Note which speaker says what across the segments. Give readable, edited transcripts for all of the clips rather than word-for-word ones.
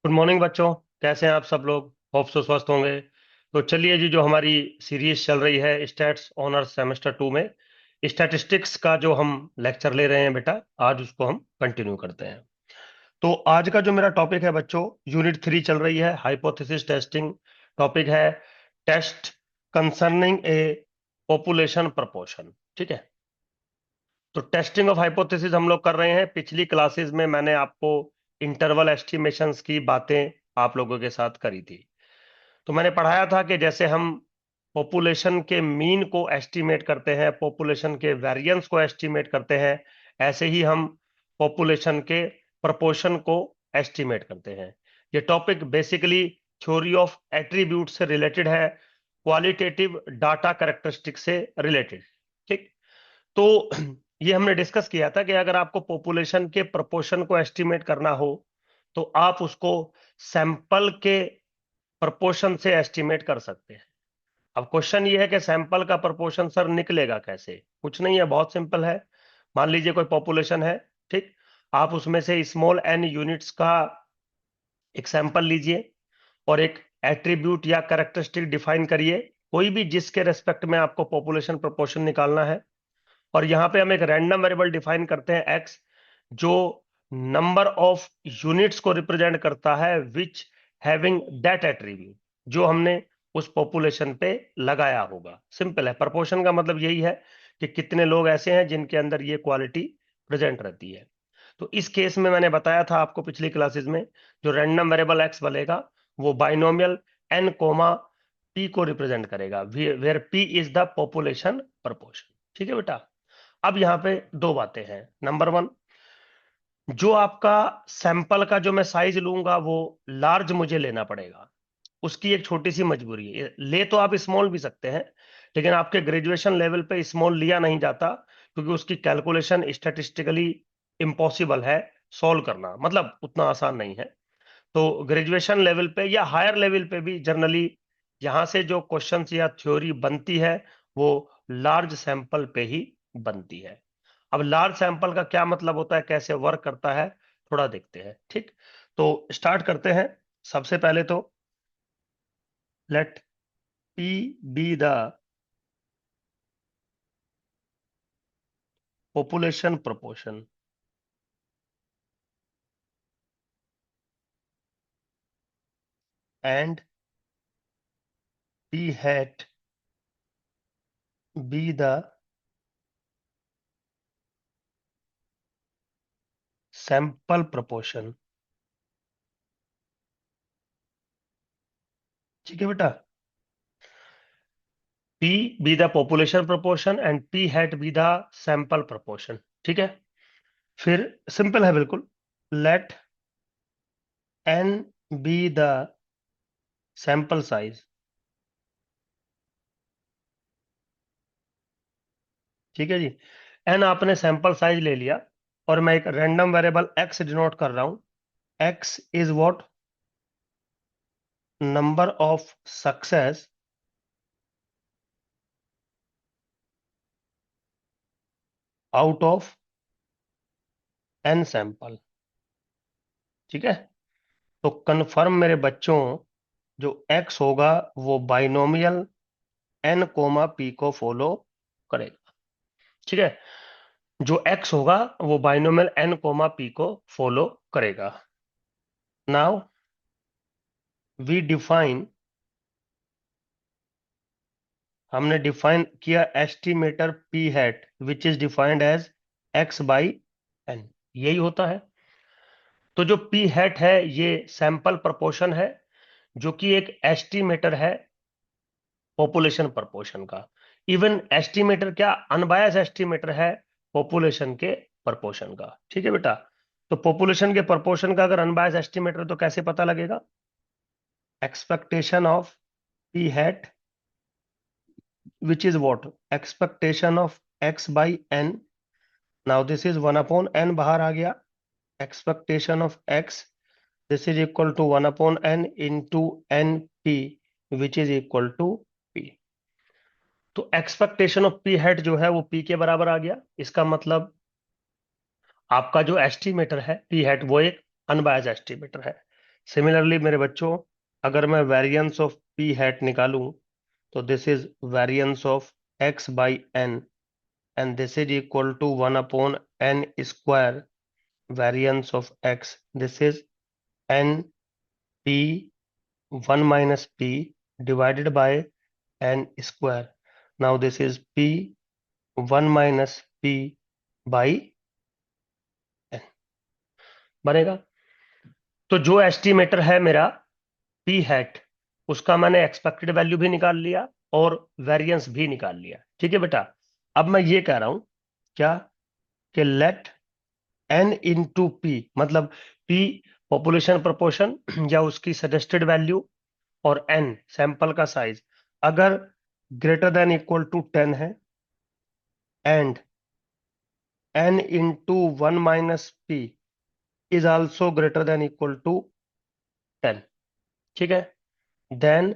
Speaker 1: Good morning बच्चों। कैसे हैं आप सब लोग? होप सो स्वस्थ होंगे। तो चलिए जी, जो हमारी सीरीज चल रही है स्टैट्स ऑनर्स सेमेस्टर 2 में स्टैटिस्टिक्स का जो हम लेक्चर ले रहे हैं बेटा, आज उसको हम कंटिन्यू करते हैं। तो आज का जो मेरा टॉपिक है बच्चों, यूनिट 3 चल रही है, हाइपोथेसिस टेस्टिंग। टॉपिक है test concerning a population proportion. ठीक है। तो टेस्टिंग ऑफ हाइपोथेसिस हम लोग कर रहे हैं। पिछली क्लासेस में मैंने आपको इंटरवल एस्टिमेशंस की बातें आप लोगों के साथ करी थी। तो मैंने पढ़ाया था कि जैसे हम पॉपुलेशन के मीन को एस्टिमेट करते हैं, पॉपुलेशन के वेरिएंस को एस्टिमेट करते हैं, ऐसे ही हम पॉपुलेशन के प्रपोर्शन को एस्टिमेट करते हैं। ये topic basically theory of attribute से रिलेटेड है, क्वालिटेटिव डाटा कैरेक्टरिस्टिक से रिलेटेड। ठीक। तो ये हमने डिस्कस किया था कि अगर आपको पॉपुलेशन के प्रपोर्शन को एस्टिमेट करना हो तो आप उसको सैंपल के प्रपोर्शन से एस्टिमेट कर सकते हैं। अब क्वेश्चन ये है कि सैंपल का प्रपोर्शन सर निकलेगा कैसे? कुछ नहीं है, बहुत सिंपल है। मान लीजिए कोई पॉपुलेशन है। ठीक। आप उसमें से स्मॉल एन यूनिट्स का एक सैंपल लीजिए और एक एट्रीब्यूट या कैरेक्टरिस्टिक डिफाइन करिए, कोई भी जिसके रेस्पेक्ट में आपको पॉपुलेशन प्रपोर्शन निकालना है। और यहां पे हम एक रैंडम वेरिएबल डिफाइन करते हैं एक्स, जो नंबर ऑफ यूनिट्स को रिप्रेजेंट करता है विच हैविंग दैट एट्रीब्यूट, जो हमने उस पॉपुलेशन पे लगाया होगा। सिंपल है, प्रपोर्शन का मतलब यही है कि कितने लोग ऐसे हैं जिनके अंदर ये क्वालिटी प्रेजेंट रहती है। तो इस केस में मैंने बताया था आपको पिछली क्लासेस में, जो रैंडम वेरिएबल एक्स बनेगा वो बाइनोमियल एन कोमा पी को रिप्रेजेंट करेगा, where P is the population proportion. ठीक है बेटा। अब यहाँ पे दो बातें हैं। नंबर वन, जो आपका सैंपल का जो मैं साइज लूंगा वो लार्ज मुझे लेना पड़ेगा। उसकी एक छोटी सी मजबूरी है, ले तो आप स्मॉल भी सकते हैं, लेकिन आपके ग्रेजुएशन लेवल पे स्मॉल लिया नहीं जाता, क्योंकि उसकी कैलकुलेशन स्टैटिस्टिकली इम्पॉसिबल है सॉल्व करना, मतलब उतना आसान नहीं है। तो ग्रेजुएशन लेवल पे या हायर लेवल पे भी जनरली यहाँ से जो क्वेश्चंस या थ्योरी बनती है वो लार्ज सैंपल पे ही बनती है। अब लार्ज सैंपल का क्या मतलब होता है, कैसे वर्क करता है, थोड़ा देखते हैं। ठीक। तो स्टार्ट करते हैं। सबसे पहले तो let P be the population proportion and P hat be the sample proportion. ठीक है बेटा। P be the population proportion and P hat be the sample proportion। ठीक है। फिर सिंपल है बिल्कुल, let n be the sample size। ठीक है जी। n आपने सैंपल साइज ले लिया और मैं एक रैंडम वेरिएबल x डिनोट कर रहा हूं। x is what? Number of success out of n sample. ठीक है। तो कंफर्म मेरे बच्चों, जो x होगा वो बाइनोमियल n कोमा p को फॉलो करेगा। ठीक है। जो x होगा वो बाइनोमियल n कोमा p को फॉलो करेगा। नाउ वी डिफाइन, हमने डिफाइन किया estimator p hat which is defined as x by n। यही होता है। तो जो p हैट है ये सैंपल प्रपोर्शन है, जो कि एक एस्टिमेटर है पॉपुलेशन प्रपोर्शन का। इवन एस्टिमेटर क्या, अनबायस एस्टिमेटर है पॉपुलेशन के प्रपोर्शन का। ठीक है बेटा। तो पॉपुलेशन के प्रपोर्शन का अगर अनबायस एस्टिमेटर तो कैसे पता लगेगा? expectation of p hat which is what? Expectation of x by n। now this is 1 upon n, बाहर आ गया। expectation of x, this is equal to 1 upon n into np which is equal to p। तो expectation of p hat जो है वो p के बराबर आ गया। इसका मतलब आपका जो एस्टिमेटर है p hat वो एक अनबायस एस्टिमेटर है। सिमिलरली मेरे बच्चों, अगर मैं वेरिएंस ऑफ पी हैट निकालूं तो this is variance of X by N, and this is equal to 1/n² variance of x. This is n p 1 minus p divided by n square. Now this is p 1 minus p by n बनेगा। तो जो estimator है मेरा P hat, उसका मैंने expected value भी निकाल लिया और वेरिएंस भी निकाल लिया। ठीक है बेटा। अब मैं ये कह रहा हूं क्या, कि लेट एन इंटू पी, मतलब पी पॉपुलेशन प्रोपोर्शन या उसकी सजेस्टेड वैल्यू, और एन सैंपल का साइज अगर ग्रेटर देन इक्वल टू 10 है, and N into 1 - p is also greater than equal to 10। ठीक है। Then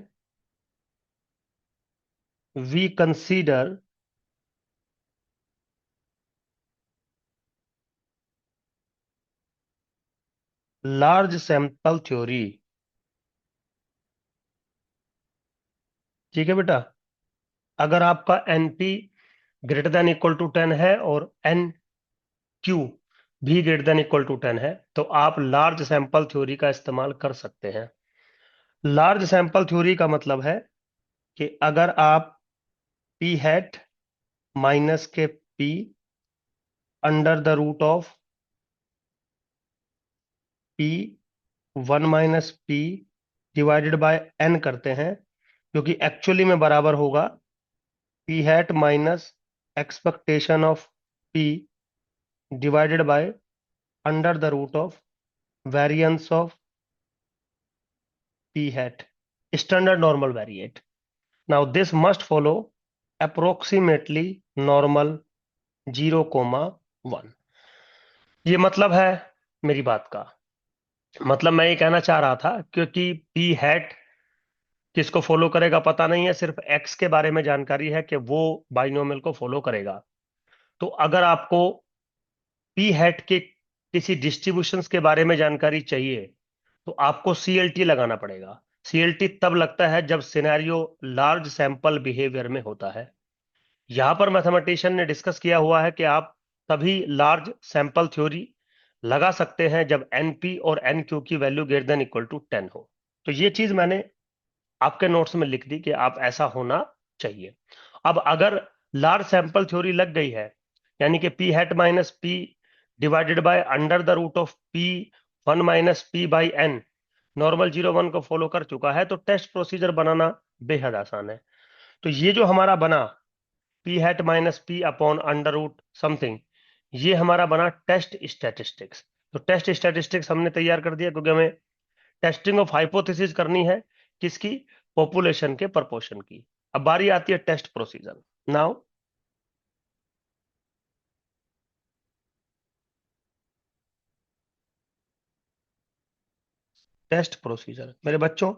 Speaker 1: we consider large sample theory. ठीक है बेटा। अगर आपका NP greater than equal to 10 है और एन क्यू भी ग्रेटर देन इक्वल टू 10 है, तो आप लार्ज सैंपल थ्योरी का इस्तेमाल कर सकते हैं। लार्ज सैंपल थ्योरी का मतलब है कि अगर आप पी हैट माइनस के P under the root of P 1 - p divided by n करते हैं, जो कि एक्चुअली में बराबर होगा P hat minus expectation of p divided by under the root of variance of p hat, standard normal variate. Now this must follow approximately normal 0, 1। ये मतलब है मेरी बात का। मतलब मैं ये कहना चाह रहा था, क्योंकि p हैट किसको फॉलो करेगा पता नहीं है, सिर्फ x के बारे में जानकारी है कि वो बाइनोमियल को फॉलो करेगा। तो अगर आपको p हैट के किसी डिस्ट्रीब्यूशंस के बारे में जानकारी चाहिए, तो आपको CLT लगाना पड़ेगा। CLT तब लगता है जब सिनेरियो लार्ज सैंपल बिहेवियर में होता है। यहां पर मैथमेटिशियन ने डिस्कस किया हुआ है कि आप तभी लार्ज सैंपल थ्योरी लगा सकते हैं जब NP और NQ की value greater than equal to 10 हो। तो ये चीज मैंने आपके नोट्स में लिख दी कि आप ऐसा होना चाहिए। अब अगर लार्ज सैंपल थ्योरी लग गई है, यानी कि P hat minus P divided by under the root of P 1 - p/n normal 0, 1 को फॉलो कर चुका है, तो टेस्ट प्रोसीजर बनाना बेहद आसान है। तो ये जो हमारा बना P hat minus P upon under root something, ये हमारा बना टेस्ट स्टैटिस्टिक्स। तो टेस्ट स्टैटिस्टिक्स हमने तैयार कर दिया, क्योंकि हमें टेस्टिंग ऑफ हाइपोथेसिस करनी है। किसकी? पॉपुलेशन के प्रपोर्शन की। अब बारी आती है test procedure. Now test procedure मेरे बच्चों,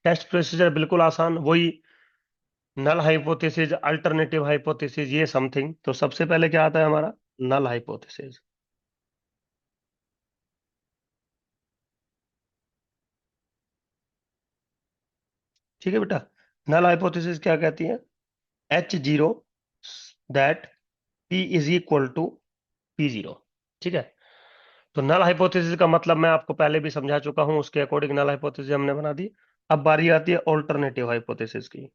Speaker 1: टेस्ट प्रोसीजर बिल्कुल आसान, वही नल हाइपोथेसिस, अल्टरनेटिव हाइपोथेसिस, ये समथिंग। तो सबसे पहले क्या आता है हमारा? Null hypothesis. ठीक है बेटा। नल हाइपोथेसिस क्या कहती है? H0 that P is equal to P0। ठीक है। तो नल हाइपोथेसिस का मतलब मैं आपको पहले भी समझा चुका हूं, उसके अकॉर्डिंग नल हाइपोथेसिस हमने बना दी। अब बारी आती है ऑल्टरनेटिव हाइपोथेसिस की।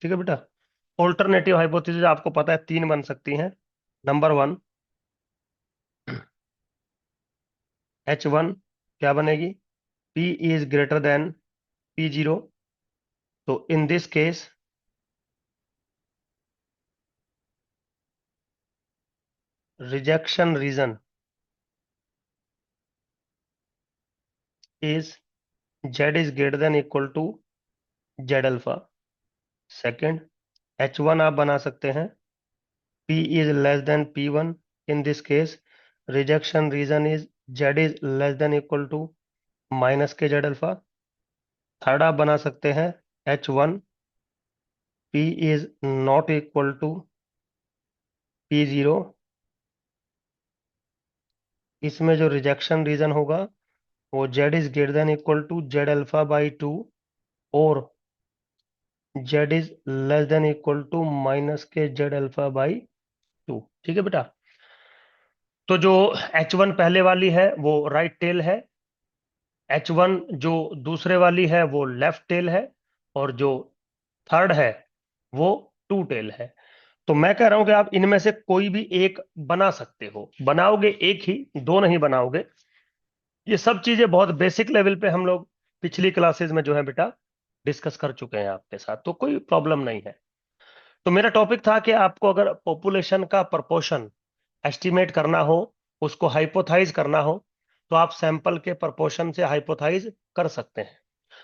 Speaker 1: ठीक है बेटा। ऑल्टरनेटिव हाइपोथेसिस आपको पता है तीन बन सकती हैं। नंबर 1, H1 क्या बनेगी? P is greater than P0। तो in this case rejection region is Z is greater than equal to Z alpha. Second, H1 आप बना सकते हैं P is less than P1। In this case, rejection reason is Z is less than equal to minus के Z अल्फा। Third आप बना सकते हैं H1 P is not equal to P0। इसमें जो रिजेक्शन रीजन होगा वो Z is greater than equal to Z alpha by 2 और Z is less than equal to minus के Z अल्फा बाई 2। ठीक है बेटा। तो जो H1 पहले वाली है वो राइट टेल है, H1 जो दूसरे वाली है वो लेफ्ट टेल है, और जो थर्ड है वो टू टेल है। तो मैं कह रहा हूं कि आप इनमें से कोई भी एक बना सकते हो, बनाओगे एक ही, दो नहीं बनाओगे। ये सब चीजें बहुत बेसिक लेवल पे हम लोग पिछली क्लासेस में जो है बेटा डिस्कस कर चुके हैं आपके साथ, तो कोई प्रॉब्लम नहीं है। तो मेरा टॉपिक था कि आपको अगर पॉपुलेशन का प्रपोर्शन एस्टिमेट करना हो, उसको हाइपोथाइज करना हो, तो आप सैंपल के प्रपोर्शन से हाइपोथाइज कर सकते हैं।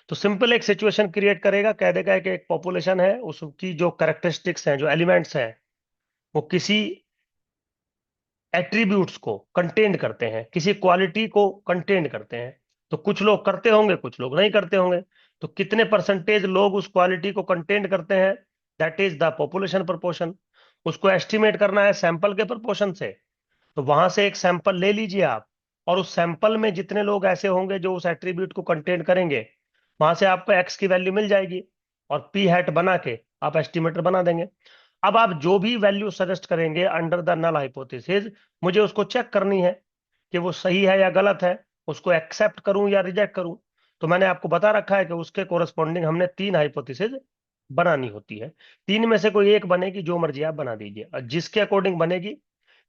Speaker 1: तो सिंपल एक सिचुएशन क्रिएट करेगा, कह देगा कि एक पॉपुलेशन है, उसकी जो कैरेक्टरिस्टिक्स हैं, जो एलिमेंट्स हैं, वो किसी एट्रीब्यूट्स को कंटेन करते हैं, किसी क्वालिटी को कंटेन करते हैं। तो कुछ लोग करते होंगे, कुछ लोग नहीं करते होंगे। तो कितने परसेंटेज लोग उस क्वालिटी को कंटेन करते हैं, that is the population proportion. उसको एस्टिमेट करना है सैंपल के प्रपोर्शन से। तो वहां से एक सैंपल ले लीजिए आप, और उस सैंपल में जितने लोग ऐसे होंगे जो उस एट्रीब्यूट को कंटेन करेंगे, वहां से आपको एक्स की वैल्यू मिल जाएगी, और पी हैट बना के आप एस्टिमेटर बना देंगे। अब आप जो भी वैल्यू सजेस्ट करेंगे अंडर द नल हाइपोथेसिस, मुझे उसको चेक करनी है कि वो सही है या गलत है, उसको एक्सेप्ट करूं या रिजेक्ट करूं। तो मैंने आपको बता रखा है कि उसके कोरस्पॉन्डिंग हमने तीन हाइपोथेसिस बनानी होती है। तीन में से कोई एक बनेगी, जो मर्जी आप बना दीजिए, और जिसके अकॉर्डिंग बनेगी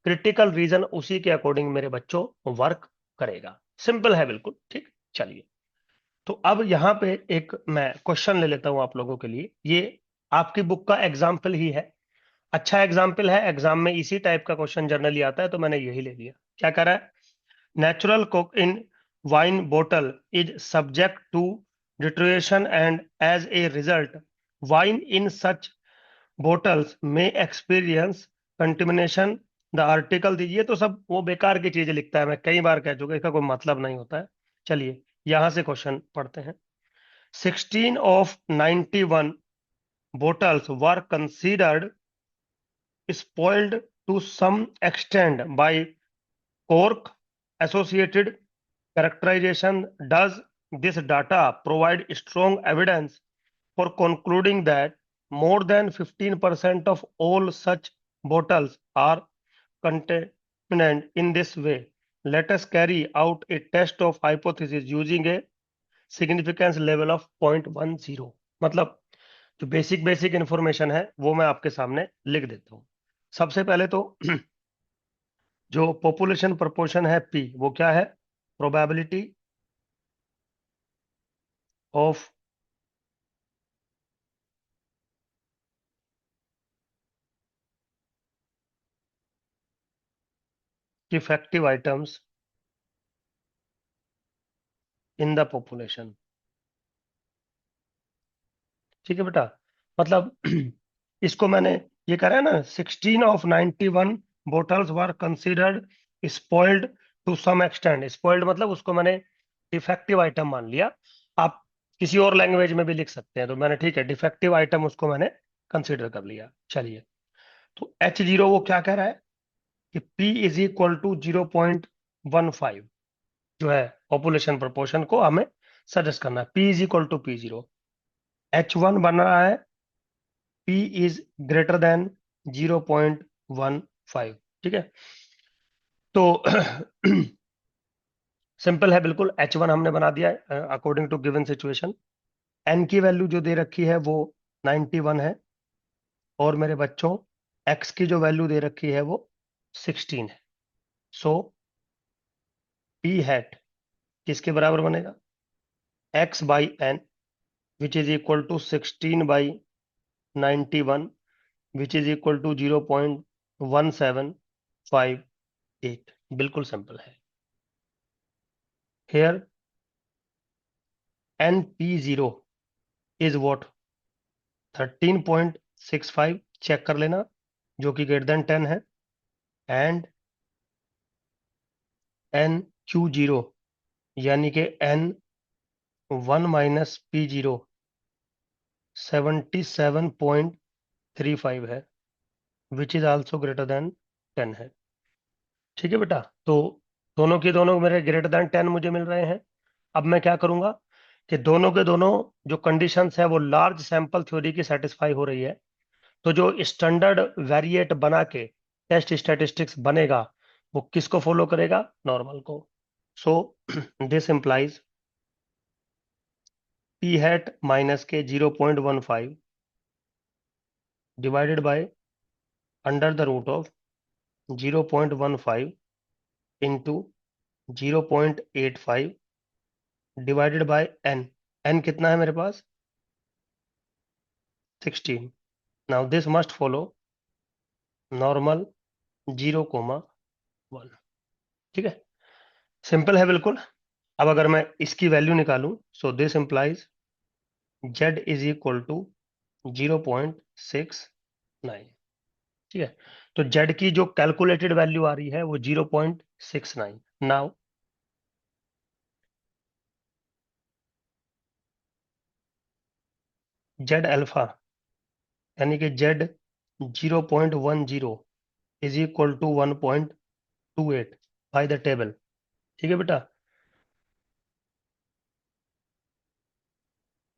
Speaker 1: क्रिटिकल रीजन उसी के अकॉर्डिंग मेरे बच्चों वर्क करेगा। सिंपल है बिल्कुल। ठीक, चलिए। तो अब यहाँ पे एक मैं क्वेश्चन ले लेता हूं आप लोगों के लिए। ये आपकी बुक का एग्जाम्पल ही है, अच्छा एग्जाम्पल है, एग्जाम में इसी टाइप का क्वेश्चन जनरली आता है, तो मैंने यही ले लिया। क्या कह रहा है? नेचुरल कोक इन वाइन बोतल is subject to deterioration and as a result wine in such bottles में एक्सपीरियंस कंटेमिनेशन। द आर्टिकल दीजिए। तो सब वो बेकार की चीजें लिखता है, मैं कई बार कह चुका, इसका कोई मतलब नहीं होता है। चलिए यहां से क्वेश्चन पढ़ते हैं। 16 of 91 bottles were considered spoiled to some extent by cork associated characterization. Does this data provide strong evidence for concluding that more than 15% of all such bottles are contaminant in this way? Let us carry out a test of hypothesis using a significance level of 0.10। मतलब जो basic basic information है वो मैं आपके सामने लिख देता हूँ। सबसे पहले तो जो पॉपुलेशन प्रपोर्शन है पी, वो क्या है? Probability of defective items in the population. ठीक है बेटा। मतलब इसको मैंने, ये करा है ना, 16 of 91 bottles were considered spoiled to some extent. Spoiled मतलब उसको मैंने डिफेक्टिव आइटम मान लिया। आप किसी और लैंग्वेज में भी लिख सकते हैं, तो मैंने ठीक है डिफेक्टिव आइटम उसको मैंने कंसिडर कर लिया। चलिए, तो H0 वो क्या कह रहा है कि P इज इक्वल टू 0.15 जो है पॉपुलेशन प्रपोर्शन को हमें सजेस्ट करना है। P is equal to P0। H1 बन रहा है P इज ग्रेटर देन 0.15। ठीक है। तो सिंपल है बिल्कुल, H1 हमने बना दिया है according to given situation. N की वैल्यू जो दे रखी है वो 91 है, और मेरे बच्चों X की जो वैल्यू दे रखी है वो 16 है। सो P हैट किसके बराबर बनेगा? X by N which is equal to 16/91 which is equal to 0.1758। बिल्कुल सिंपल है। Hair NP0 is what? 13.65, check कर लेना, जो कि ग्रेटर देन 10 है। एंड NQ0 यानी कि N 1 माइनस पी जीरो 77.35 है, which is also greater than 10 है। ठीक है बेटा, तो दोनों के दोनों मेरे ग्रेटर देन 10 मुझे मिल रहे हैं। अब मैं क्या करूंगा कि दोनों के दोनों जो कंडीशंस है वो लार्ज सैंपल थ्योरी की सेटिस्फाई हो रही है, तो जो स्टैंडर्ड वेरिएट बना के टेस्ट स्टैटिस्टिक्स बनेगा वो किसको फॉलो करेगा? नॉर्मल को। So this implies P hat minus के 0.15 divided by under the root of 0.15 into 0.85 divided by N. N कितना है मेरे पास? 16। Now this must follow normal 0,1। ठीक है, सिंपल है बिल्कुल। अब अगर मैं इसकी वैल्यू निकालूं, so this implies z is equal to 0.69। ठीक है, तो z की जो कैलकुलेटेड वैल्यू आ रही है वो 0.69। नाउ z अल्फा यानी कि z 0.10 is equal to 1.28 by the table. ठीक है बेटा,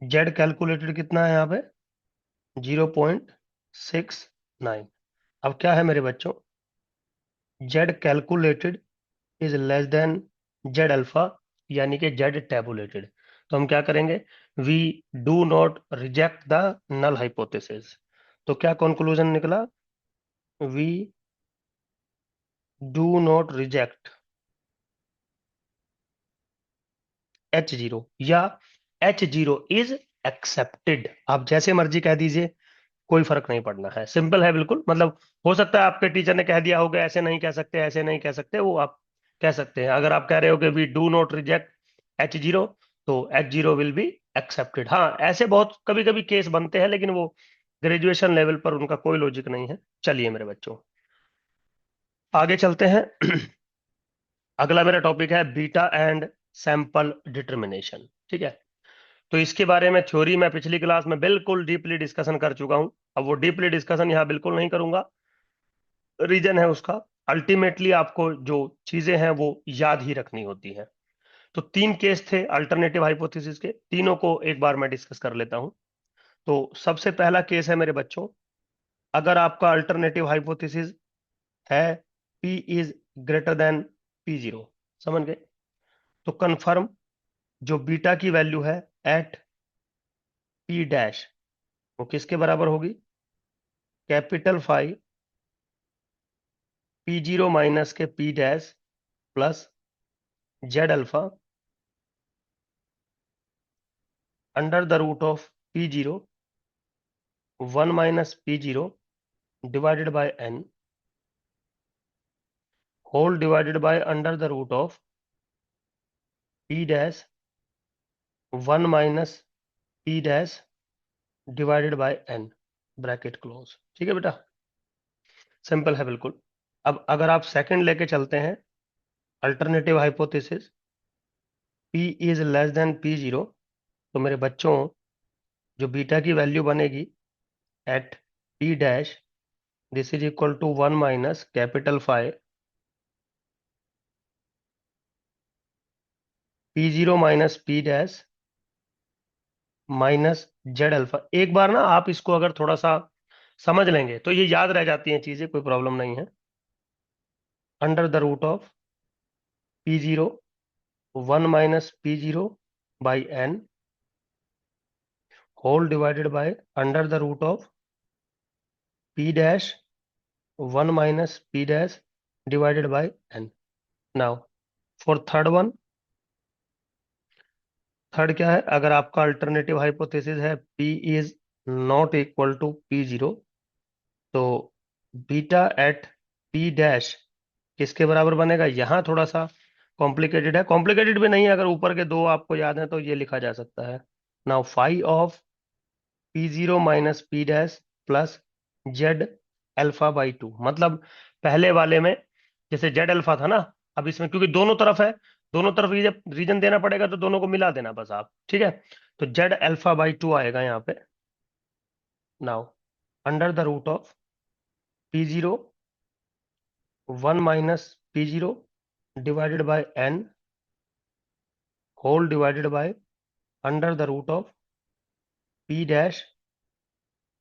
Speaker 1: z कैलकुलेटेड कितना है यहाँ पे? 0.69। अब क्या है मेरे बच्चों? z calculated is less than Z alpha यानी कि जेड टेबुलेटेड। तो हम क्या करेंगे? We do not reject the null hypothesis. तो क्या कंक्लूजन निकला? We do not reject H0 या H0 इज एक्सेप्टेड। आप जैसे मर्जी कह दीजिए, कोई फर्क नहीं पड़ना है, सिंपल है बिल्कुल। मतलब हो सकता है आपके टीचर ने कह दिया होगा ऐसे नहीं कह सकते, ऐसे नहीं कह सकते, वो आप कह सकते हैं। अगर आप कह रहे हो कि we do not reject H0, तो H0 विल बी एक्सेप्टेड। हाँ, ऐसे बहुत कभी कभी केस बनते हैं, लेकिन वो ग्रेजुएशन लेवल पर उनका कोई लॉजिक नहीं है। चलिए मेरे बच्चों, आगे चलते हैं। अगला मेरा टॉपिक है बीटा एंड सैंपल डिटर्मिनेशन। ठीक है, तो इसके बारे में थ्योरी मैं पिछली क्लास में बिल्कुल डीपली डिस्कशन कर चुका हूं। अब वो डीपली डिस्कशन यहाँ बिल्कुल नहीं करूंगा। रीजन है उसका, अल्टीमेटली आपको जो चीजें हैं वो याद ही रखनी होती हैं। तो तीन केस थे अल्टरनेटिव हाइपोथेसिस के, तीनों को एक बार मैं डिस्कस कर लेता हूं। तो सबसे पहला केस है मेरे बच्चों, अगर आपका अल्टरनेटिव हाइपोथेसिस है P is greater than P0। समझ गए? तो कंफर्म जो बीटा की वैल्यू है एट P डैश, वो किसके बराबर होगी? कैपिटल फाइव P0 माइनस के P dash plus Z alpha under the root of P0 1 minus P0 divided by n whole divided by under the root of P dash 1 minus P dash divided by n, bracket close. ठीक है बेटा, simple है बिल्कुल। अब अगर आप second लेके चलते हैं, alternative hypothesis P is less than P0, तो मेरे बच्चों जो बीटा की वैल्यू बनेगी at P dash, this is equal to 1 minus capital five P0 minus P dash minus Z alpha. एक बार ना आप इसको अगर थोड़ा सा समझ लेंगे तो ये याद रह जाती हैं चीजें, कोई प्रॉब्लम नहीं है। Under the root of P0 1 minus P0 by n whole divided by under the root of P dash 1 minus P dash divided by n। Now for third one, third क्या है? अगर आपका अल्टरनेटिव हाइपोथेसिस है P is not equal to P0, तो beta eight P dash किसके बराबर बनेगा? यहां थोड़ा सा कॉम्प्लिकेटेड है, कॉम्प्लिकेटेड भी नहीं है, अगर ऊपर के दो आपको याद है तो ये लिखा जा सकता है। Now five of P0 minus P dash plus Z alpha by to. मतलब पहले वाले में जैसे जेड अल्फा था ना, अब इसमें क्योंकि दोनों तरफ है दोनों तरफ रीजन देना पड़ेगा तो दोनों को मिला देना बस आप, ठीक है। तो जेड अल्फा बाई टू आएगा यहाँ पे। Now under the root of P0 1 minus P0 divided by n whole divided by under the root of P dash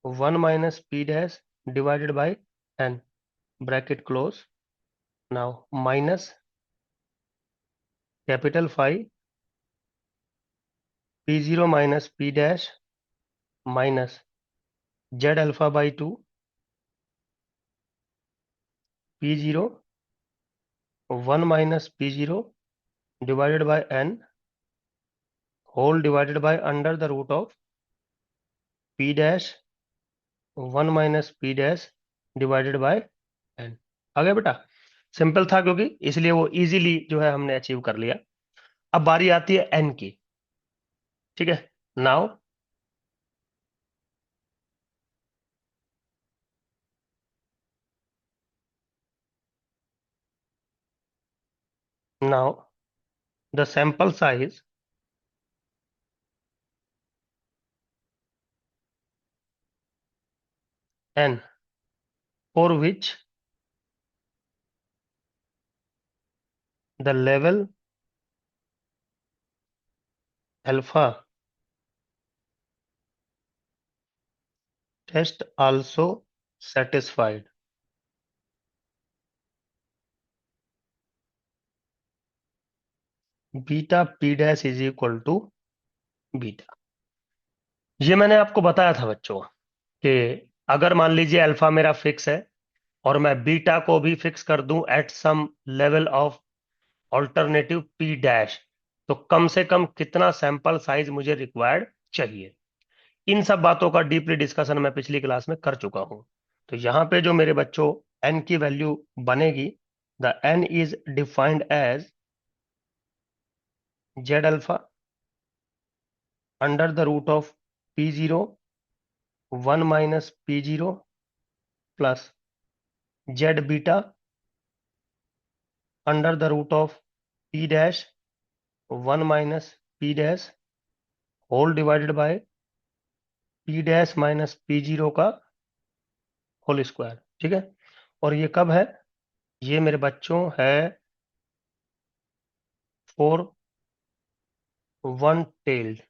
Speaker 1: 1 minus P dash divided by n, bracket close. Now minus capital phi P0 minus P dash minus Z alpha by two P0 1 minus P0 divided by n whole divided by under the root of P dash 1 minus P dash divided by n। आ गया बेटा? Simple था क्योंकि, इसलिए वो easily जो है हमने achieve कर लिया। अब बारी आती है n की, ठीक है। Now now the sample size n for which the level alpha test also satisfied। Beta p dash is equal to beta. ये मैंने आपको बताया था बच्चों कि अगर मान लीजिए अल्फा मेरा फिक्स है और मैं बीटा को भी फिक्स कर दूं at some level of alternative p dash, तो कम से कम कितना सैंपल साइज मुझे रिक्वायर्ड चाहिए। इन सब बातों का डीपली डिस्कशन मैं पिछली क्लास में कर चुका हूं। तो यहाँ पे जो मेरे बच्चों n की वैल्यू बनेगी, the n is defined as Z alpha under the root of P0 1 minus P0 plus Z beta under the root of P dash 1 minus P dash whole divided by P dash minus P0 का whole square, ठीक है। और ये कब है? ये मेरे बच्चों है फॉर वन टेल्ड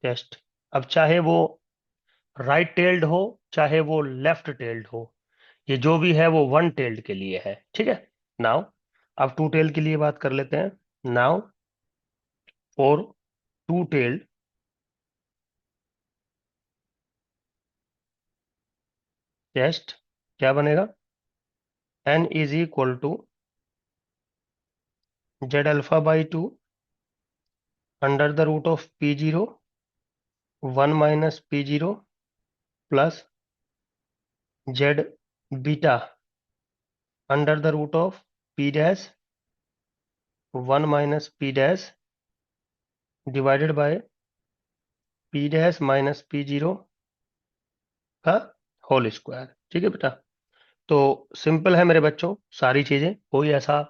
Speaker 1: टेस्ट। अब चाहे वो राइट टेल्ड हो चाहे वो लेफ्ट टेल्ड हो, ये जो भी है वो वन टेल्ड के लिए है, ठीक है। नाउ अब टू टेल्ड के लिए बात कर लेते हैं। Now for two tailed test क्या बनेगा? n is equal to Z alpha by two under the root of P0 1 minus P0 plus Z beta under the root of P dash 1 minus P dash divided by P dash minus P0 का whole square, ठीक है बेटा। तो simple है मेरे बच्चों सारी चीजें, कोई ऐसा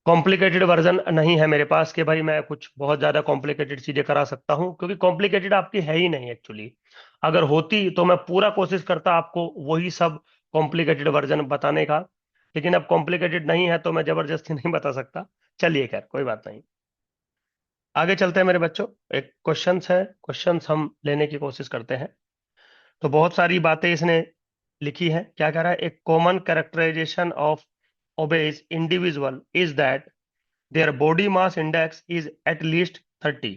Speaker 1: कॉम्प्लिकेटेड वर्जन नहीं है मेरे पास कि भाई मैं कुछ बहुत ज्यादा कॉम्प्लिकेटेड चीजें करा सकता हूं, क्योंकि कॉम्प्लिकेटेड आपकी है ही नहीं एक्चुअली। अगर होती तो मैं पूरा कोशिश करता आपको वही सब कॉम्प्लिकेटेड वर्जन बताने का, लेकिन अब कॉम्प्लिकेटेड नहीं है तो मैं जबरदस्ती नहीं बता सकता। चलिए खैर कोई बात नहीं, आगे चलते हैं मेरे बच्चों। एक क्वेश्चंस है, क्वेश्चंस हम लेने की कोशिश करते हैं। तो बहुत सारी बातें इसने लिखी है। क्या कह रहा है? एक common characterization of obese individual is that their body mass index is at least 30।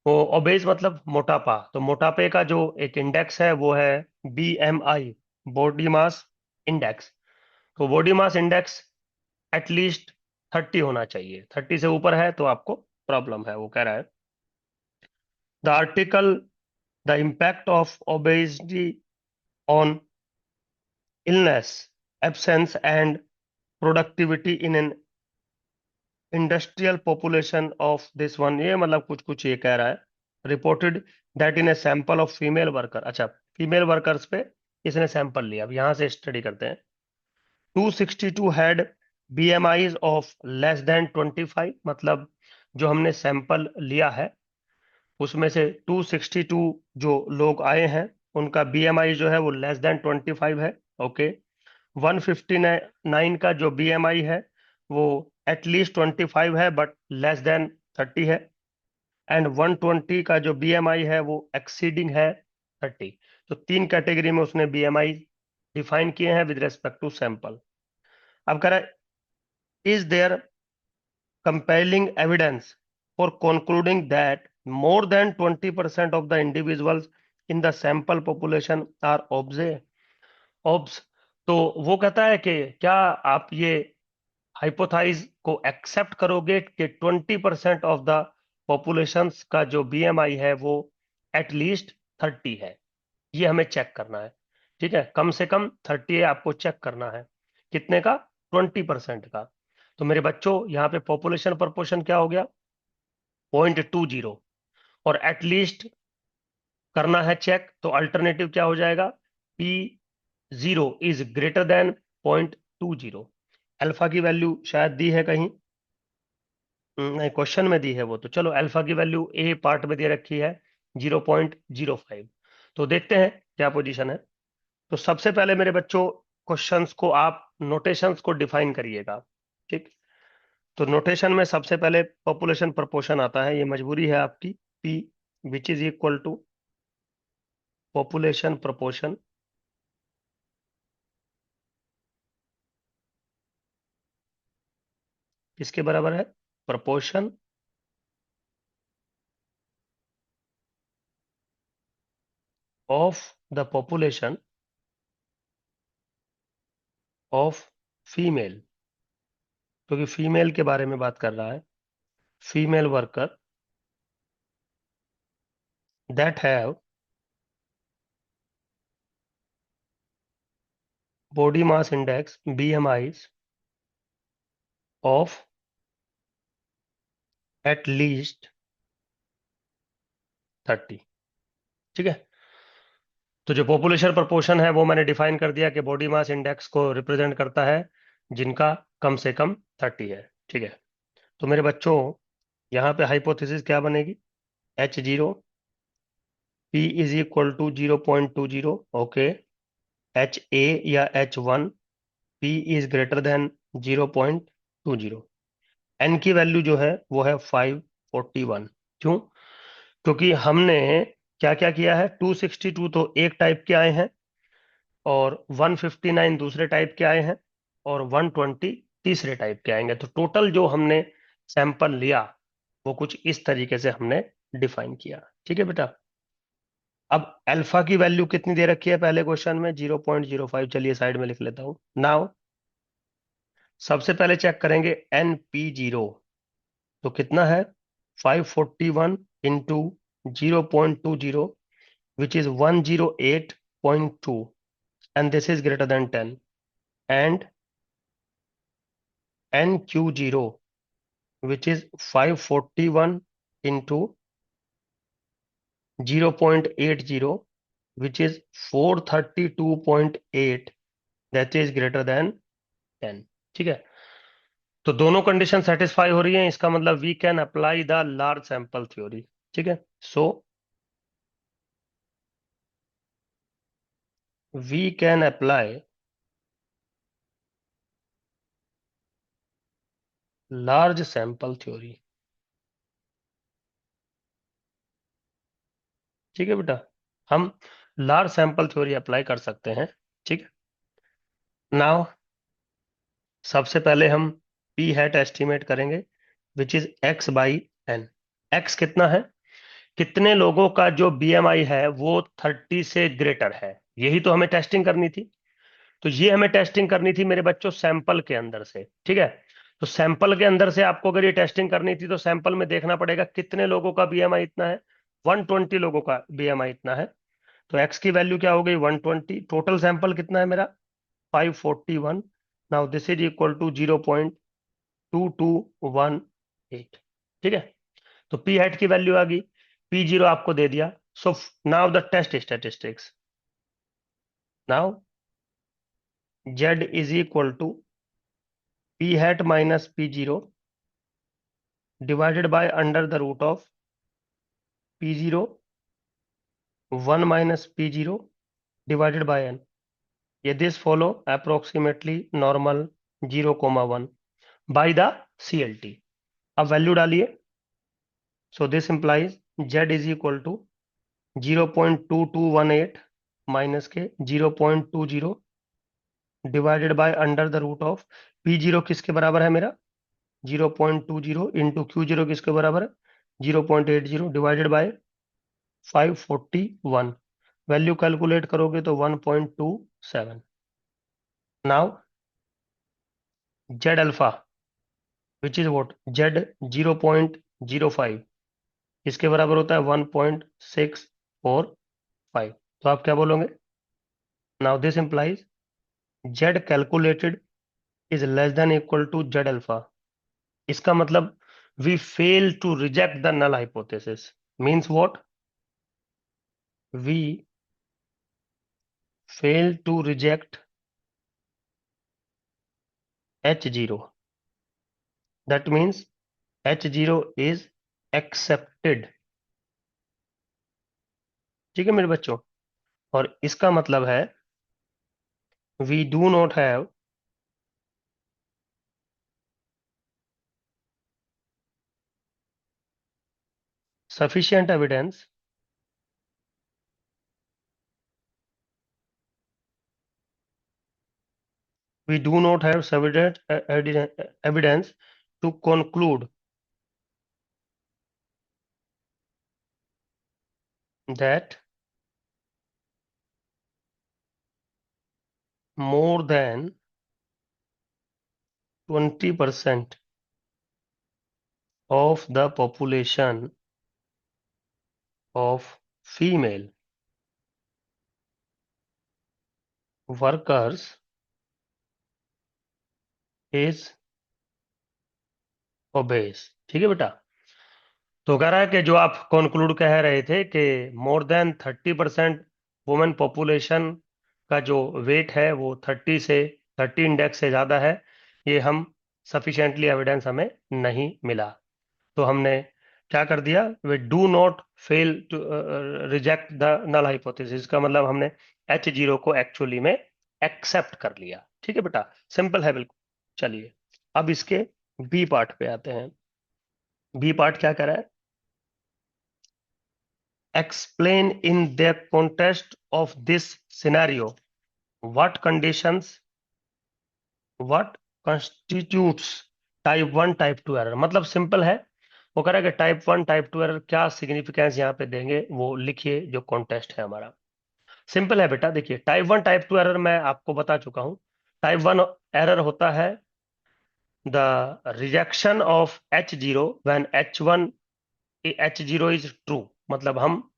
Speaker 1: तो ओबेज मतलब मोटापा, तो मोटापे का जो एक इंडेक्स है वो है BMI, बॉडी मास इंडेक्स। तो बॉडी मास इंडेक्स एटलीस्ट 30 होना चाहिए, 30 से ऊपर है तो आपको प्रॉब्लम है, वो कह रहा है। The article the impact of obesity on illness absence and productivity in an industrial population of this one, ये मतलब कुछ कुछ ये कह रहा है। Reported that in a sample of female worker, अच्छा फीमेल वर्कर्स पे इसने सैंपल लिया। अब यहां से स्टडी करते हैं। 262 had BMIs of less than 25, मतलब जो हमने सैंपल लिया है उसमें से 262 जो लोग आए हैं उनका BMI जो है वो लेस देन 25 है। ओके। 159 का जो BMI है वो एटलीस्ट 25 है बट लेस देन 30 है। एंड 120 का जो BMI है वो एक्सीडिंग है 30। तो तीन कैटेगरी में उसने BMI डिफाइन किए हैं विद रेस्पेक्ट टू सैंपल। अब कह रहा है, is there compelling evidence for concluding that more than 20% of the individuals in the sample population are obs। तो वो कहता है कि क्या आप ये हाइपोथाइज को एक्सेप्ट करोगे कि 20% ऑफ द पॉपुलेशन का जो BMI है वो एटलीस्ट 30 है। ये हमें चेक करना है। ठीक है, कम से कम 30 है, आपको चेक करना है। कितने का? 20% का। तो मेरे बच्चों यहाँ पे पॉपुलेशन प्रपोर्शन क्या हो गया? 0.20। और एटलीस्ट करना है चेक, तो अल्टरनेटिव क्या हो जाएगा? P0 is greater than 0.20। Alpha की वैल्यू शायद दी है कहीं। नहीं, क्वेश्चन में दी है वो, तो चलो अल्फा की वैल्यू ए पार्ट में दे रखी है 0.05। तो देखते हैं क्या पोजीशन है। तो सबसे पहले मेरे बच्चों क्वेश्चंस को आप नोटेशंस को डिफाइन करिएगा। ठीक। तो नोटेशन में सबसे पहले पॉपुलेशन प्रपोर्शन आता है, ये मजबूरी है आपकी। P which is equal to population proportion किसके बराबर है? Proportion of the population of female, क्योंकि फीमेल के बारे में बात कर रहा है। Female worker that have body mass index BMI of at least 30। ठीक है। तो जो पॉपुलेशन प्रपोर्शन है वो मैंने डिफाइन कर दिया कि बॉडी मास इंडेक्स को रिप्रेजेंट करता है जिनका कम से कम 30 है। ठीक है। तो मेरे बच्चों यहाँ पे हाइपोथेसिस क्या बनेगी? H0 P is equal to 0.20। Okay. HA या H1 P is greater than 0.20। N की वैल्यू जो है वो है 541। क्यों? क्योंकि हमने क्या क्या किया है? 262 तो एक टाइप के आए हैं, और 159 दूसरे टाइप के आए हैं, और 120 तीसरे टाइप के आएंगे। तो टोटल जो हमने सैंपल लिया वो कुछ इस तरीके से हमने डिफाइन किया। ठीक है बेटा। अब अल्फा की वैल्यू कितनी दे रखी है पहले क्वेश्चन में? 0.05। चलिए साइड में लिख लेता हूं। नाउ सबसे पहले चेक करेंगे NP0, तो कितना है? 541 into 0.20 which is 108.2, and this is greater then 10। And NQ0 which is 541 into 0.80 which is 432.8, that is greater than 10। ठीक है। तो दोनों कंडीशन सेटिस्फाई हो रही हैं, इसका मतलब we can apply the large sample theory. ठीक है। So we can apply large sample theory. ठीक है बेटा, हम लार्ज सैंपल थ्योरी अप्लाई कर सकते हैं। ठीक है। नाउ सबसे पहले हम पी हैट एस्टिमेट करेंगे विच इज x/n। x कितना है? कितने लोगों का जो BMI है वो 30 से ग्रेटर है, यही तो हमें टेस्टिंग करनी थी। तो ये हमें टेस्टिंग करनी थी मेरे बच्चों सैंपल के अंदर से। ठीक है। तो सैंपल के अंदर से आपको अगर ये टेस्टिंग करनी थी तो सैंपल में देखना पड़ेगा कितने लोगों का BMI इतना है। 120 लोगों का BMI इतना है। तो x की वैल्यू क्या हो गई? 120। टोटल सैंपल कितना है मेरा? 541। Now this is equal to 0.2218। ठीक है। तो पी हैट की वैल्यू आ गई, P0 आपको दे दिया। So now the test statistics. Now Z is equal to P hat minus P zero divided by under the root of P zero 1 minus P zero divided by N. ये this follow approximately normal 0,1 by the C L T. अब value डालिए। So this implies Z is equal to 0.2218 minus के 0.20 divided by under the root of P zero किसके बराबर है मेरा 0.20 into Q zero किसके बराबर है 0.80 डिवाइडेड बाय 541। वैल्यू कैलकुलेट करोगे तो 1.27। Now Z alpha which is what Z 0.05 इसके बराबर होता है 1.645। तो आप क्या बोलोगे now this implies Z calculated is less than equal to Z alpha. इसका मतलब we fail to reject the null hypothesis means what we fail to reject H zero that means H zero is accepted. ठीक है मेरे बच्चों और इसका मतलब है we do not have sufficient evidence we do not have sufficient evidence to conclude that more than 20% of the population of female workers is obese। ठीक है बेटा तो कह रहा है कि जो आप कंक्लूड कह रहे थे कि मोर देन 30% वुमेन पॉपुलेशन का जो वेट है वो 30 इंडेक्स से ज़्यादा है। ये हम सफिशिएंटली एविडेंस हमें नहीं मिला तो हमने क्या कर दिया we do not fail to reject the null hypothesis का मतलब हमने एच जीरो को एक्चुअली में एक्सेप्ट कर लिया। ठीक है बेटा सिंपल है बिल्कुल। चलिए अब इसके बी पार्ट पे आते हैं। बी पार्ट क्या कर रहा है explain in the context of this scenario what conditions what constitutes type 1 type 2 error. मतलब सिंपल है वो कह रहा है कि टाइप 1 टाइप 2 एरर क्या सिग्निफिकेंस यहाँ पे देंगे वो लिखिए जो कॉन्टेस्ट है हमारा। सिंपल है बेटा देखिए टाइप 1 टाइप 2 एरर मैं आपको बता चुका हूँ। टाइप 1 एरर होता है the rejection of H zero when H zero is true. मतलब हम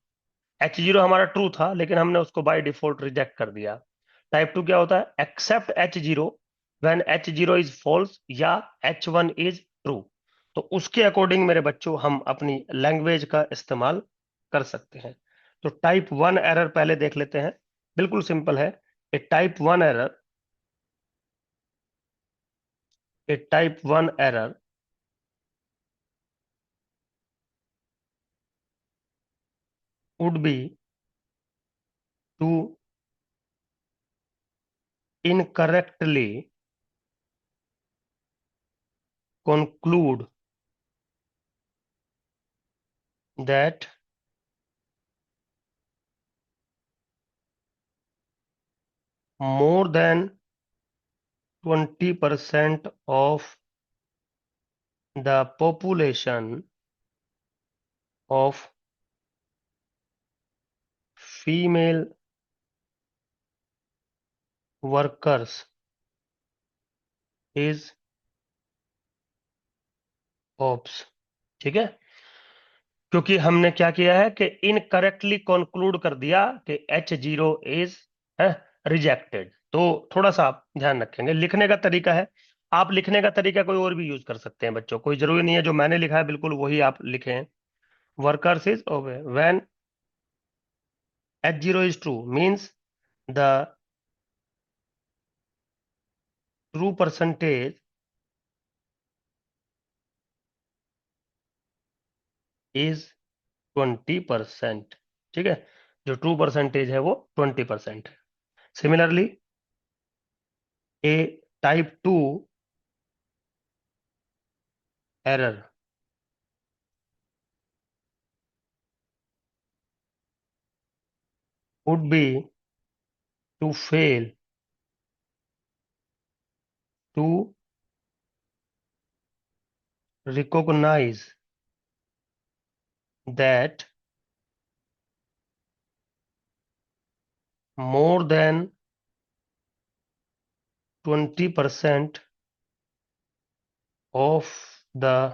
Speaker 1: एच जीरो हमारा ट्रू था लेकिन हमने उसको बाय डिफॉल्ट रिजेक्ट कर दिया। टाइप 2 क्या होता है accept H zero when H zero is false या एच वन इज ट्रू। तो उसके अकॉर्डिंग मेरे बच्चों हम अपनी लैंग्वेज का इस्तेमाल कर सकते हैं। तो टाइप 1 एरर पहले देख लेते हैं। बिल्कुल सिंपल है a type 1 error would be to incorrectly conclude that more than 20% of the population of female workers is obs। ठीक है क्योंकि हमने क्या किया है कि इनकरेक्टली कंक्लूड कर दिया कि एच जीरो इज रिजेक्टेड। तो थोड़ा सा आप ध्यान रखेंगे लिखने का तरीका है। आप लिखने का तरीका कोई और भी यूज कर सकते हैं बच्चों कोई जरूरी नहीं है जो मैंने लिखा है बिल्कुल वही आप लिखें। Workers is obey when H zero is true means the true percentage is 20%। ठीक है, जो ट्रू परसेंटेज है वो 20% है। Similarly A type 2 error would be to fail to recognize that more than 20% of the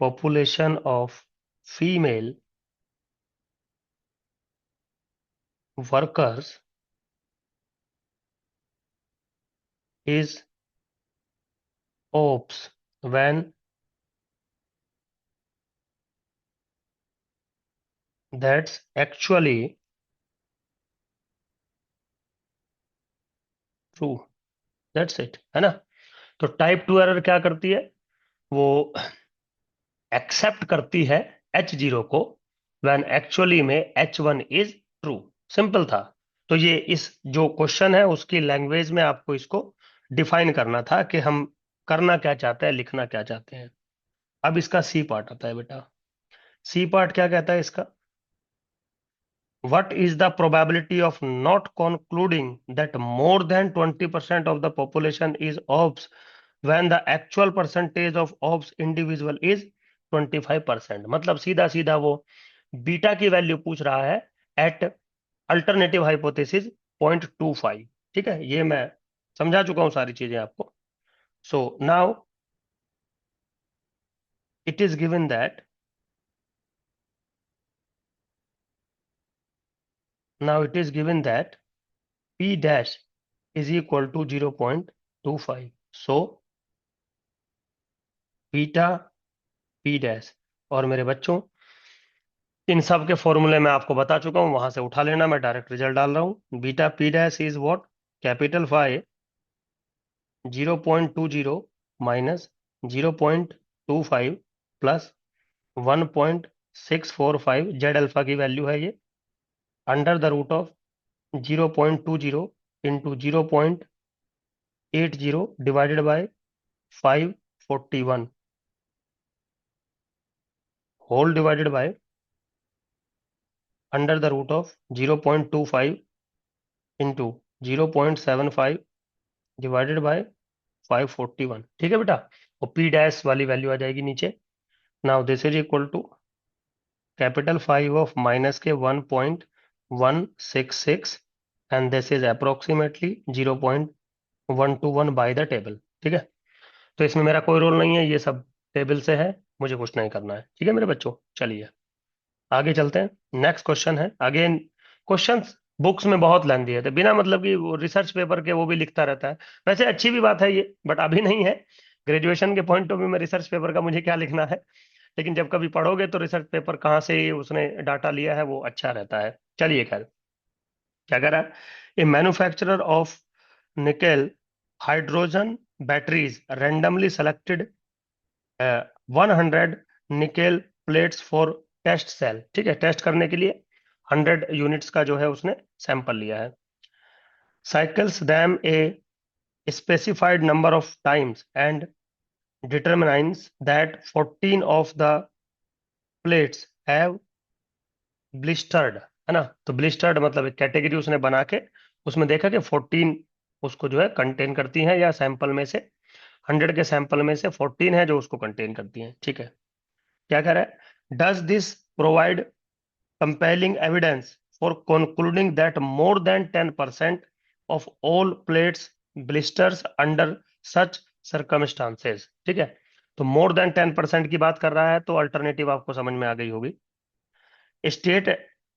Speaker 1: population of female workers is obs when that's actually true। That's it, है ना। तो type 2 error क्या करती है, वो एक्सेप्ट करती है H0 को व्हेन एक्चुअली में H1 इज ट्रू। सिंपल था। तो ये इस जो क्वेश्चन है उसकी लैंग्वेज में आपको इसको डिफाइन करना था कि हम करना क्या चाहते हैं, लिखना क्या चाहते हैं। अब इसका सी पार्ट आता है बेटा। सी पार्ट क्या कहता है इसका, what is the probability of not concluding that more than 20% of the population is obs when the actual percentage of obs individual is 25%। मतलब सीधा सीधा वो बीटा की वैल्यू पूछ रहा है एट अल्टरनेटिव हाइपोथेसिस 0.25। ठीक है, ये मैं समझा चुका हूं सारी चीजें आपको। So it is given that now it is given that p dash is equal to 0.25। So beta P dash, और मेरे बच्चों इन सब के फॉर्मूले मैं आपको बता चुका हूं, वहां से उठा लेना, मैं डायरेक्ट रिजल्ट डाल रहा हूं। Beta P dash is what, capital phi 0.20 माइनस 0.25 प्लस 1.645, जेड अल्फा की वैल्यू है ये, under the root of 0.20 into 0.80 divided by 541 whole divided by under the root of 0.25 into 0.75 divided by 541। ठीक है बेटा, और पी डैश वाली वैल्यू आ जाएगी नीचे। Now this is equal to capital 5 of minus के 1.166 and this is approximately 0.121 bye the table. ठीक है, तो इसमें मेरा कोई रोल नहीं है, ये सब टेबल से है, मुझे कुछ नहीं करना है। ठीक है मेरे बच्चों, चलिए आगे चलते हैं। नेक्स्ट क्वेश्चन है, अगेन क्वेश्चंस बुक्स में बहुत लेंदी है, तो बिना मतलब कि वो रिसर्च पेपर के वो भी लिखता रहता है। वैसे अच्छी भी बात है ये, बट अभी नहीं है। ग्रेजुएशन के पॉइंट ऑफ व्यू में रिसर्च पेपर का मुझे क्या लिखना है, लेकिन जब कभी पढ़ोगे तो रिसर्च पेपर कहाँ से उसने डाटा लिया है वो अच्छा रहता है। चलिए खैर, क्या कह रहा है, a manufacturer of nickel hydrogen batteries randomly selected 100 nickel plates for test cell. ठीक है, टेस्ट करने के लिए 100 यूनिट्स का जो है उसने सैंपल लिया है। Cycles them a specified number of times and determines that 14 of the plates have blistered, है ना। तो ब्लिस्टर्ड मतलब एक कैटेगरी उसने बना के उसमें देखा कि 14 उसको जो है कंटेन करती हैं, या सैंपल में से 100 के सैंपल में से 14 है जो उसको कंटेन करती हैं। ठीक है, क्या कह रहा है, does this provide compelling evidence for concluding that more than 10% of all plates blisters under such circumstances. ठीक है, तो मोर देन 10% की बात कर रहा है, तो अल्टरनेटिव आपको समझ में आ गई होगी। State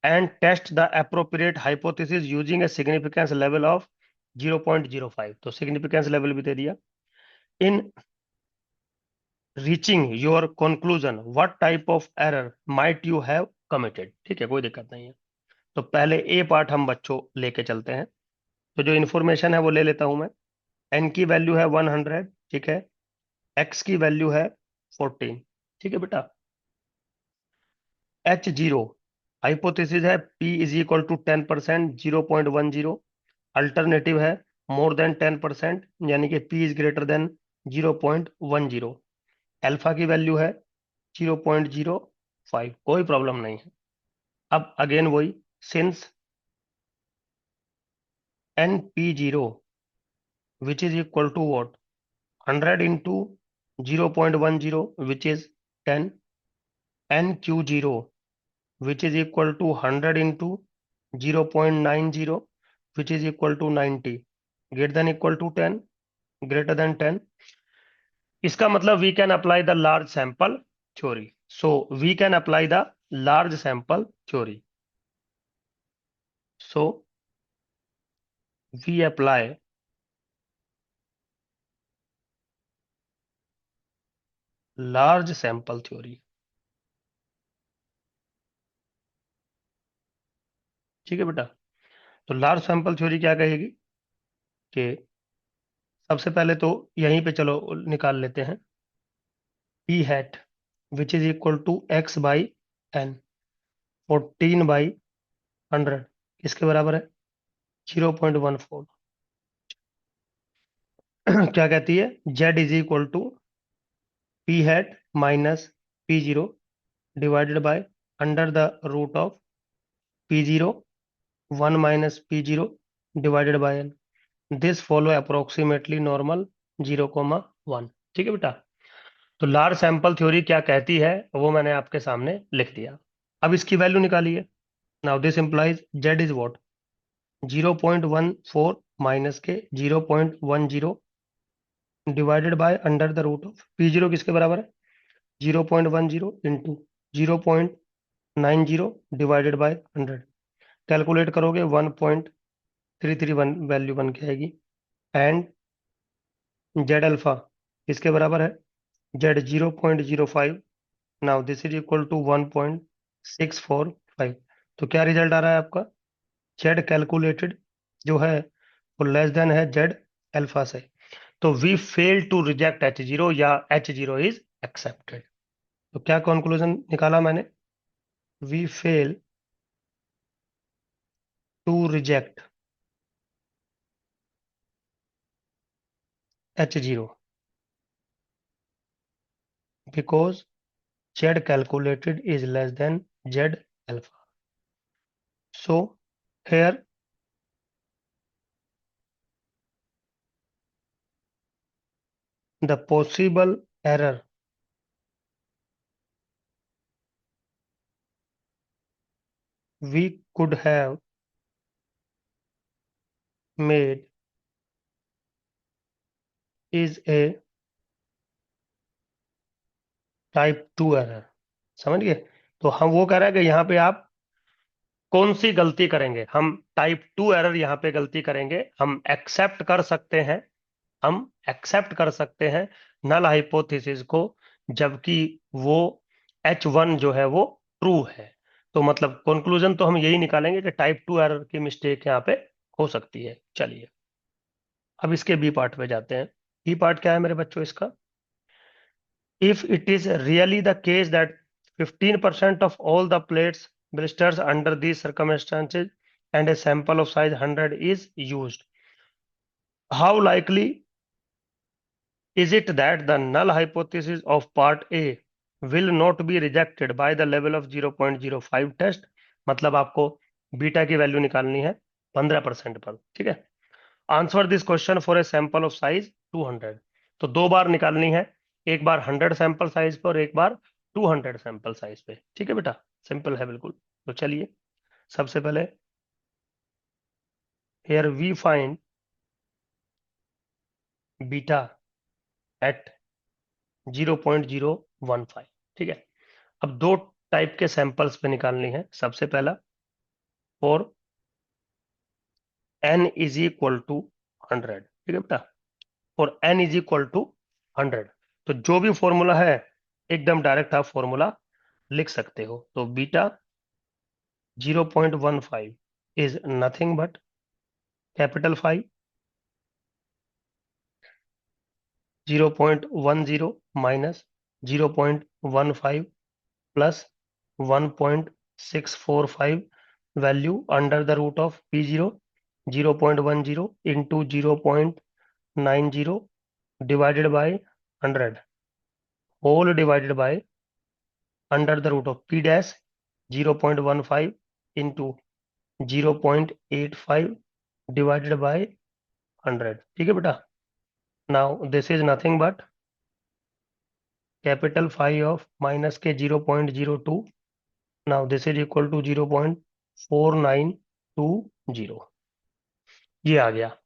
Speaker 1: and test the appropriate hypothesis using a significance level of 0.05। तो सिग्निफिकेंस लेवल भी दे दिया। In reaching your conclusion what type of error might you have committed. ठीक है, कोई दिक्कत नहीं है। तो पहले ए पार्ट हम बच्चों लेके चलते हैं। तो जो इन्फॉर्मेशन है वो ले लेता हूं मैं। एन की वैल्यू है 100। ठीक है, एक्स की वैल्यू है 14। ठीक है बेटा, H0 हाइपोथेसिस है P is equal to 10%, 0.10। Alternative है मोर देन 10%, यानी कि P is greater than 0.10। Alpha की वैल्यू है 0.05, कोई प्रॉब्लम नहीं है। अब अगेन वही, since NP0 which is equal to what, 100 into 0.10 which is 10, NQ0 which is equal to 100 into 0.90 which is equal to 90, greater than equal to 10, greater than 10। इसका मतलब we can apply the large sample theory, so we can apply the large sample theory, so we apply large sample theory। ठीक है बेटा, तो large sample theory क्या कहेगी कि सबसे पहले तो यहीं पे चलो निकाल लेते हैं, P hat which is equal to X by N, 14/100 किसके बराबर है, 0.14। क्या कहती है, Z is equal to P hat minus P0 divided by under the root of P0, 1 - P0 divided by N, this follow approximately normal 0,1। ठीक है बेटा, तो लार्ज सैंपल थ्योरी क्या कहती है वो मैंने आपके सामने लिख दिया। अब इसकी वैल्यू निकालिए। Now this implies Z is what, 0.14 minus के 0.10 divided by under the root of P0 किसके बराबर है, 0.10 इंटू 0.90 डिवाइडेड बाय 100। कैलकुलेट करोगे 1.331 वैल्यू बन के आएगी। एंड जेड अल्फा किसके बराबर है, Z 0.05। Now this is equal to 1.645। तो क्या रिजल्ट आ रहा है आपका, जेड कैलकुलेटेड जो है वो लेस देन है जेड अल्फा से। तो we fail to reject H0 या H0 इज एक्सेप्टेड। तो क्या कंक्लूजन निकाला मैंने, we fail to reject H0 because Z calculated is less than Z alpha. So here the possible error we could have made is a type 2 error. समझ गए, तो हम वो कह रहे हैं कि यहाँ पे आप कौन सी गलती करेंगे, हम टाइप 2 एरर यहाँ पे गलती करेंगे। हम एक्सेप्ट कर सकते हैं, हम एक्सेप्ट कर सकते हैं नल हाइपोथेसिस को, जबकि वो H1 जो है वो ट्रू है। तो मतलब कंक्लूजन तो हम यही निकालेंगे कि टाइप 2 एरर की मिस्टेक यहाँ पे हो सकती है। चलिए अब इसके बी पार्ट पे जाते हैं। बी पार्ट क्या है मेरे बच्चों इसका, if it is really the case that 15% of all the plates blisters under these circumstances and a sample of size 100 is used, how likely is it that the null hypothesis of part A will not be rejected by the level of 0.05 test. मतलब आपको beta की value निकालनी है 15% पर। ठीक है, answer this question for a sample of size 200। तो दो बार निकालनी है, एक बार 100 सैंपल साइज पे और एक बार 200 सैंपल साइज पे। ठीक है बेटा, सिंपल है बिल्कुल। तो चलिए सबसे पहले here we find beta at 0.015। ठीक है, अब दो टाइप के सैंपल्स पे निकालनी है। सबसे पहला for n is equal to 100। ठीक है बेटा, और n इज इक्वल टू 100, तो जो भी फॉर्मूला है एकदम डायरेक्ट आप फॉर्मूला लिख सकते हो। तो beta 0.15 is nothing but capital five 0.10 minus 0.15 plus 1.645 value under the root of P0 0.10 into 0.90 divided by 100 whole divided by under the root of P dash 0.15 into 0.85 divided by 100। ठीक है बेटा। Now this is nothing but capital phi of minus के 0.02। Now this is equal to 0.4920। ये आ गया।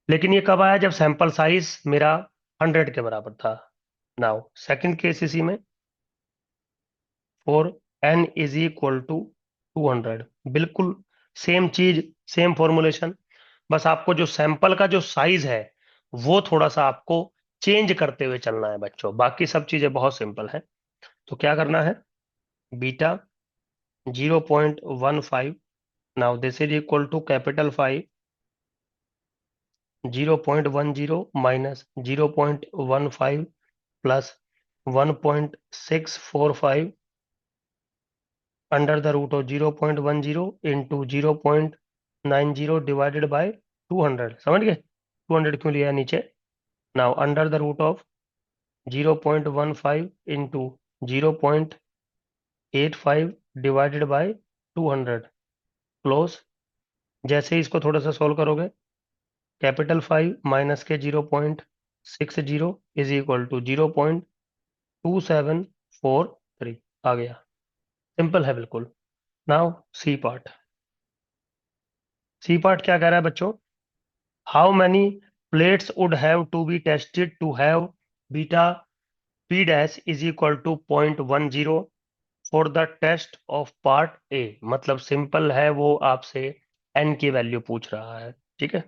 Speaker 1: लेकिन ये कब आया? जब सैंपल साइज मेरा 100 के बराबर था। नाउ सेकंड केस इसी में, for n is equal to 200, बिल्कुल सेम चीज, सेम फॉर्मुलेशन। बस आपको जो सैंपल का जो साइज है वो थोड़ा सा आपको चेंज करते हुए चलना है बच्चों, बाकी सब चीजें बहुत सिंपल है। तो क्या करना है? Beta 0.15, now this is equal to capital 5 0.10 minus 0.15 plus 1.645 under the root of 0.10 into 0.90 divided by 200। समझ गए? 200 क्यों लिया है नीचे? Now under the root of 0.15 into 0.85 divided by 200 close. जैसे ही इसको थोड़ा सा सोल्व करोगे, कैपिटल 5 माइनस के 0.60 इज इक्वल टू 0.2743 आ गया। सिंपल है बिल्कुल। Now C part. C part क्या कह रहा है बच्चों? How many plates would have to be tested to have beta P dash is equal to 0.10 for the test of part A. मतलब simple है, वो आपसे n की वैल्यू पूछ रहा है। ठीक है,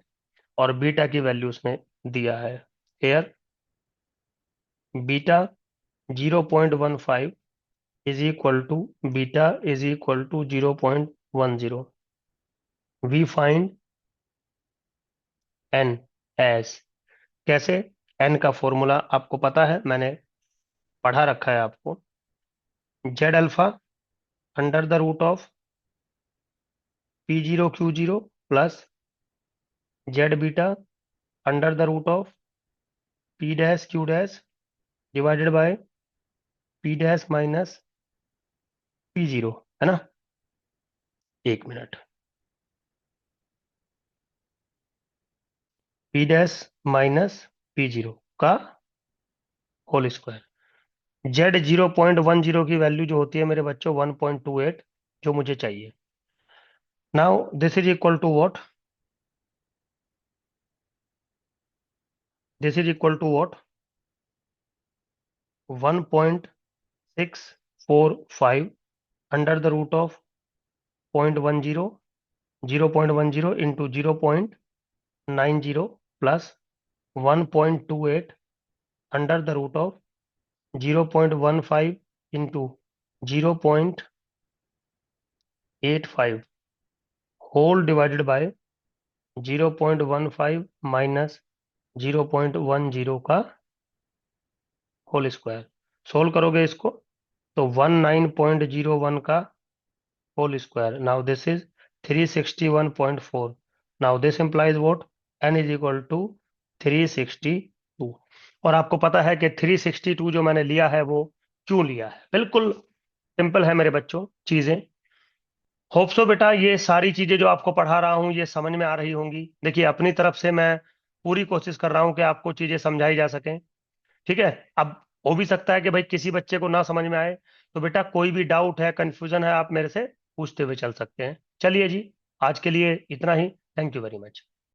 Speaker 1: और बीटा की वैल्यू उसने दिया है here. Beta 0.15 is equal to beta is equal to 0.10। We find n as, कैसे? n का फॉर्मूला आपको पता है, मैंने पढ़ा रखा है आपको। Z alpha under the root of P0 Q0 plus Z beta under the root of P dash Q dash divided by P dash minus P0। है ना? एक minute. P dash minus P0 का होल स्क्वायर। जेड 0.10 की value जो होती है मेरे बच्चों 1.28, जो मुझे चाहिए। Now this is equal to what? This is equal to what? 1.645 under the root of 0.10 0.10 into 0.90 plus 1.28 under the root of 0.15 into 0.85 whole divided by 0.15 minus 0.10 का होल स्क्वायर। सोल्व करोगे इसको तो 19.01 का whole square. Now this is 361.4। Now this implies what? n is equal to 362। और आपको पता है कि 362 जो मैंने लिया है वो क्यों लिया है? बिल्कुल सिंपल है मेरे बच्चों चीजें। होप सो बेटा ये सारी चीजें जो आपको पढ़ा रहा हूँ ये समझ में आ रही होंगी। देखिए अपनी तरफ से मैं पूरी कोशिश कर रहा हूँ कि आपको चीजें समझाई जा सकें। ठीक है। अब हो भी सकता है कि भाई किसी बच्चे को ना समझ में आए, तो बेटा कोई भी डाउट है, कंफ्यूजन है, आप मेरे से पूछते हुए चल सकते हैं। चलिए जी, आज के लिए इतना ही। Thank you very much.